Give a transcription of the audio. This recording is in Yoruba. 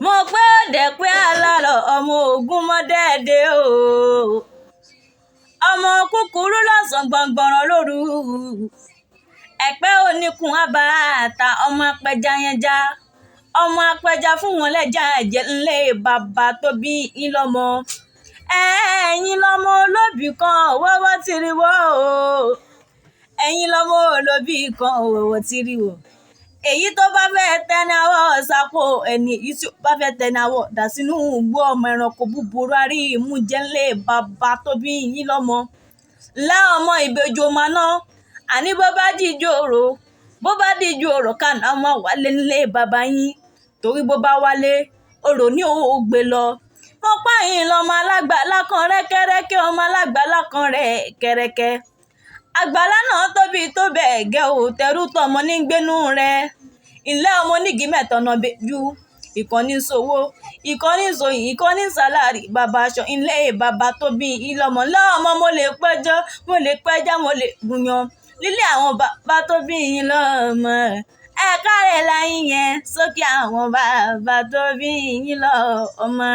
mo pé òde pé alálọ̀ ọmọ ogun mọ́dẹ́ẹ̀dẹ́ o ọmọ kúkúrú lọ́sàn gbọ̀ngbọ̀ràn lóru ẹ̀pẹ́ oníkun abàtà ọmọ apẹja yẹn já ọmọ apẹja fún wọn lẹ́jà ẹ̀jẹ̀ ńlẹ̀ bàbá tó bí yín lọ́mọ ẹ̀yin lọ́mọ olóbì kan wọ́wọ́ tìrìwọ́ o ẹ̀yin lọ́mọ olóbì kan wọ́wọ́ tìrìwọ́ èyí tó bá fẹ́ tẹnáwọ́ sápò ẹni èyí tí ó bá fẹ́ tẹnáwọ́ dà sínú igbó ọmọ ẹranko búburú àrí ìmújẹ́lẹ̀ bàbá tó bí yín lọ́mọ ńlá ọmọ ìbejì máná àní bó bá díjú òrò kàná ọmọ wálé nílé bàbá yín torí bó bá wálé òrò ní òun gbé lọ wọ́n pààyàn lọ́mọ alágbàlá kan rẹ́kẹ́rẹ́kẹ́ ọmọ alágbàlá kan rẹ́kẹ́rẹ́kẹ́ àgbàlá náà tóbi tó bẹ́ẹ̀ gẹ́ ò tẹrú tọmọ ní gbénú rẹ̀ ilé ọmọ onígi mẹ́tọ̀nà bẹ́jú ìkànnì sowó ìkànnì sòyìn ìkànnì sálárì bàbá aṣọ ilé bàbá tó bí ìlọmọ lọ́mọ mo lè pẹ́já mo lè gúnyan lílé àwọn bàbá tó bí yín lọ́mọ ẹ̀ka rẹ̀ láyìn yẹn sókè àwọn bàbá tó bí yín lọ́mọ.